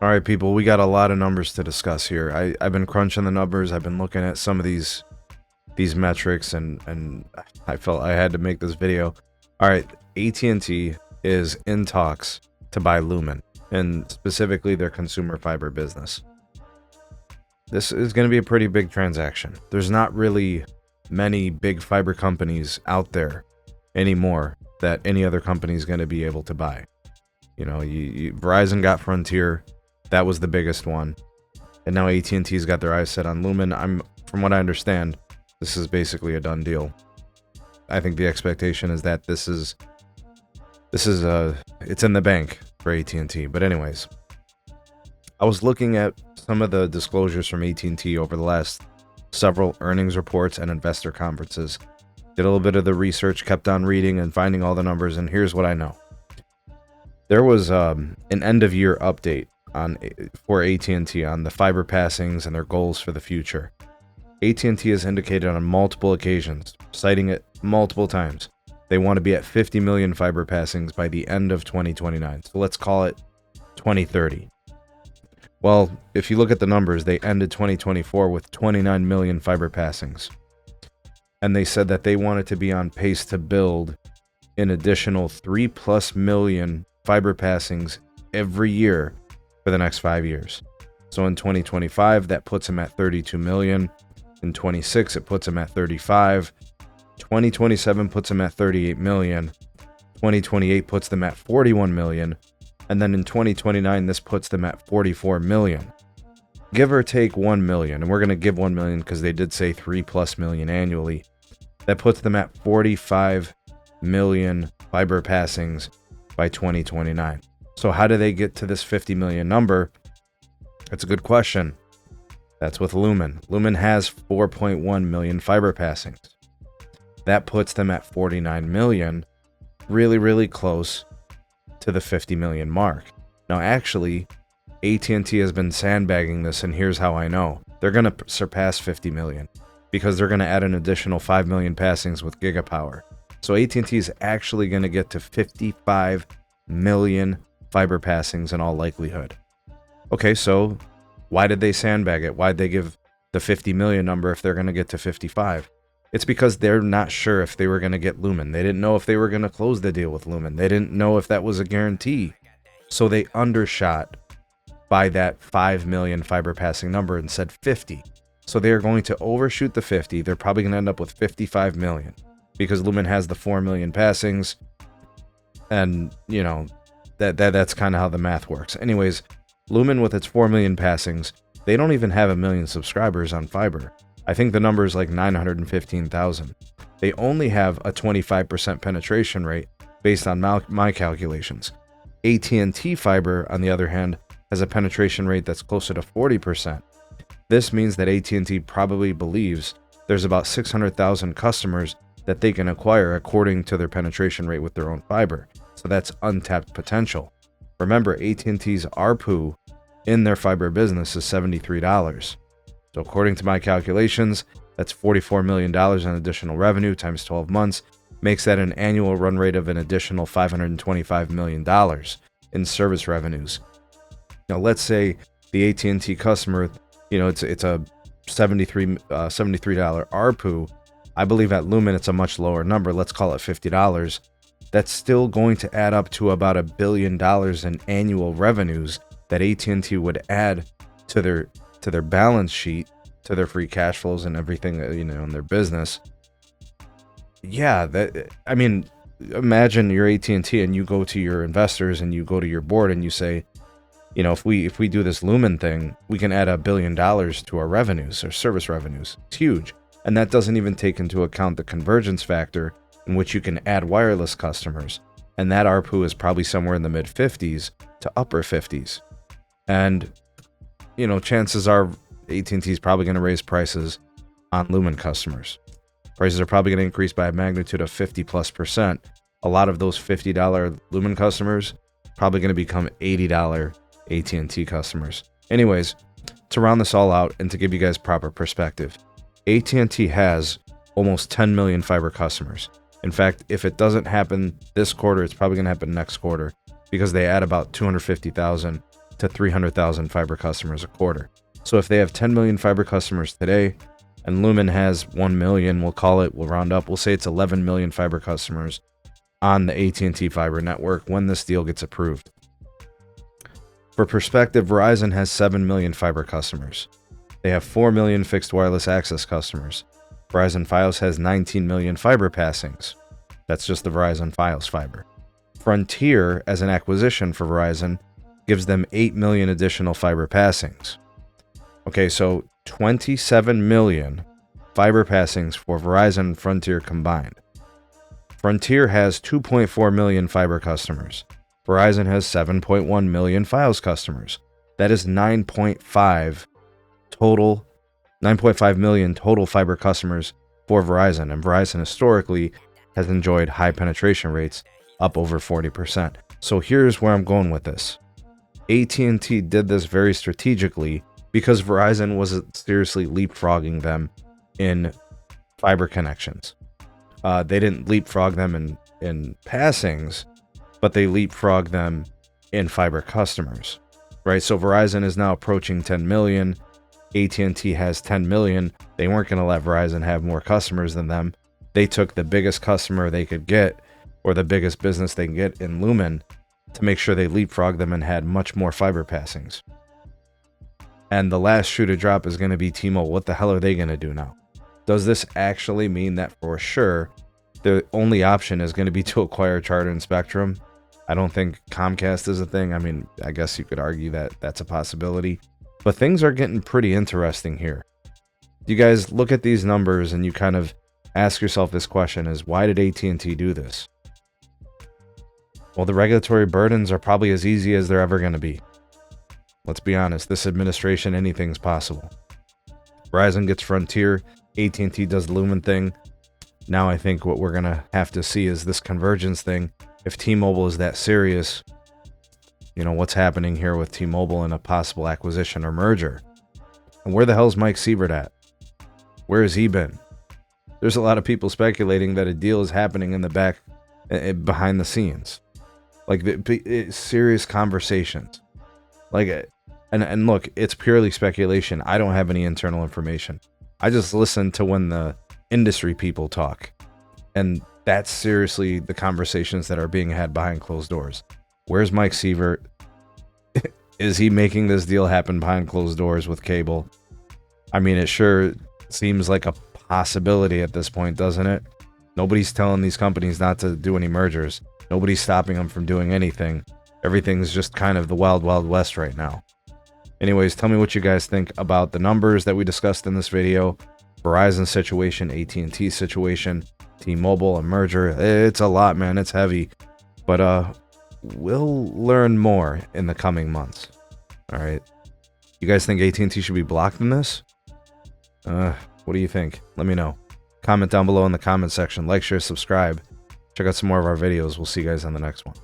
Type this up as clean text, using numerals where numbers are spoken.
All right, people, we got a lot of numbers to discuss here. I've been crunching the numbers. I've been looking at some of these metrics, and I felt I had to make this video. All right, AT&T is in talks to buy Lumen, and specifically their consumer fiber business. This is going to be a pretty big transaction. There's not really many big fiber companies out there anymore that any other company is going to be able to buy. You know, Verizon got Frontier. That was the biggest one. And now AT&T's got their eyes set on Lumen. From what I understand, this is basically a done deal. I think the expectation is that it's in the bank for AT&T. But anyways, I was looking at some of the disclosures from AT&T over the last several earnings reports and investor conferences. Did a little bit of the research, kept on reading and finding all the numbers, and here's what I know. There was an end-of-year update for AT&T on the fiber passings and their goals for the future. AT&T has indicated on multiple occasions, citing it multiple times, they want to be at 50 million fiber passings by the end of 2029. So let's call it 2030. Well, if you look at the numbers, they ended 2024 with 29 million fiber passings. And they said that they wanted to be on pace to build an additional 3+ million fiber passings every year for the next 5 years. So in 2025, that puts them at 32 million. In 26, it puts them at 35. 2027 puts them at 38 million. 2028 puts them at 41 million. And then in 2029, this puts them at 44 million. Give or take 1 million. And we're going to give 1 million because they did say 3+ million annually. That puts them at 45 million fiber passings by 2029. So how do they get to this 50 million number? That's a good question. That's with Lumen. Lumen has 4.1 million fiber passings. That puts them at 49 million, really, really close to the 50 million mark. Now, actually, AT&T has been sandbagging this, and here's how I know. They're going to surpass 50 million because they're going to add an additional 5 million passings with Gigapower. So AT&T is actually going to get to 55 million fiber passings in all likelihood. Okay, so why did they sandbag it? Why'd they give the 50 million number if they're going to get to 55? It's because they're not sure if they were going to get Lumen. They didn't know if they were going to close the deal with Lumen. They didn't know if that was a guarantee. So they undershot by that 5 million fiber passing number and said 50. So they're going to overshoot the 50. They're probably going to end up with 55 million because Lumen has the 4 million passings. And, you know, that's kind of how the math works. Anyways, Lumen with its 4 million passings, they don't even have 1 million subscribers on fiber. I think the number is like 915,000. They only have a 25% penetration rate based on my calculations. AT&T fiber, on the other hand, has a penetration rate that's closer to 40%. This means that AT&T probably believes there's about 600,000 customers that they can acquire according to their penetration rate with their own fiber. So that's untapped potential. Remember, AT&T's ARPU in their fiber business is $73. So according to my calculations, that's $44 million in additional revenue times 12 months, makes that an annual run rate of an additional $525 million in service revenues. Now, let's say the AT&T customer, you know, it's a $73 ARPU. I believe at Lumen it's a much lower number. Let's call it $50. That's still going to add up to about $1 billion in annual revenues that AT&T would add to their balance sheet, to their free cash flows and everything, you know, in their business. Yeah, I mean, imagine you're AT&T and you go to your investors and you go to your board and you say, you know, if we do this Lumen thing, we can add $1 billion to our revenues, our service revenues. It's huge. And that doesn't even take into account the convergence factor in which you can add wireless customers. And that ARPU is probably somewhere in the mid 50s to upper 50s. And, you know, chances are AT&T is probably going to raise prices on Lumen customers. Prices are probably going to increase by a magnitude of 50+%. A lot of those $50 Lumen customers probably going to become $80 AT&T customers. Anyways, to round this all out and to give you guys proper perspective, AT&T has almost 10 million fiber customers. In fact, if it doesn't happen this quarter, it's probably going to happen next quarter because they add about 250,000 to 300,000 fiber customers a quarter. So if they have 10 million fiber customers today, and Lumen has 1 million, we'll round up, we'll say it's 11 million fiber customers on the AT&T fiber network when this deal gets approved. For perspective, Verizon has 7 million fiber customers. They have 4 million fixed wireless access customers. Verizon Fios has 19 million fiber passings. That's just the Verizon Fios fiber. Frontier, as an acquisition for Verizon, gives them 8 million additional fiber passings. Okay, so 27 million fiber passings for Verizon and Frontier combined. Frontier has 2.4 million fiber customers. Verizon has 7.1 million Fios customers. That is 9.5 million total fiber customers for Verizon, and Verizon historically has enjoyed high penetration rates, up over 40%. So here's where I'm going with this. AT&T did this very strategically because Verizon was seriously leapfrogging them in fiber connections. They didn't leapfrog them in passings, but they leapfrogged them in fiber customers, right? So Verizon is now approaching 10 million. AT&T has 10 million. They weren't going to let Verizon have more customers than them. They took the biggest customer they could get, or the biggest business they can get in Lumen, to make sure they leapfrogged them and had much more fiber passings. And the last shoe to drop is going to be T-Mobile. What the hell are they going to do now? Does this actually mean that for sure the only option is going to be to acquire Charter and Spectrum? I don't think Comcast is a thing. I mean, I guess you could argue that that's a possibility. But things are getting pretty interesting here. You guys look at these numbers and you kind of ask yourself this question is, why did AT&T do this? Well, the regulatory burdens are probably as easy as they're ever going to be. Let's be honest, this administration, anything's possible. Verizon gets Frontier, AT&T does the Lumen thing. Now I think what we're going to have to see is this convergence thing. If T-Mobile is that serious, you know, what's happening here with T-Mobile and a possible acquisition or merger? And where the hell's Mike Sievert at? Where has he been? There's a lot of people speculating that a deal is happening in the back, behind the scenes. Like, serious conversations. Like, and look, it's purely speculation. I don't have any internal information. I just listen to when the industry people talk. And that's seriously the conversations that are being had behind closed doors. Where's Mike Sievert? Is he making this deal happen behind closed doors with cable? I mean, it sure seems like a possibility at this point, doesn't it? Nobody's telling these companies not to do any mergers. Nobody's stopping them from doing anything. Everything's just kind of the wild, wild west right now. Anyways, tell me what you guys think about the numbers that we discussed in this video. Verizon situation, AT&T situation, T-Mobile, a merger. It's a lot, man. It's heavy. But we'll learn more in the coming months. All right. You guys think AT&T should be blocked in this? What do you think? Let me know. Comment down below in the comment section. Like, share, subscribe. Check out some more of our videos. We'll see you guys on the next one.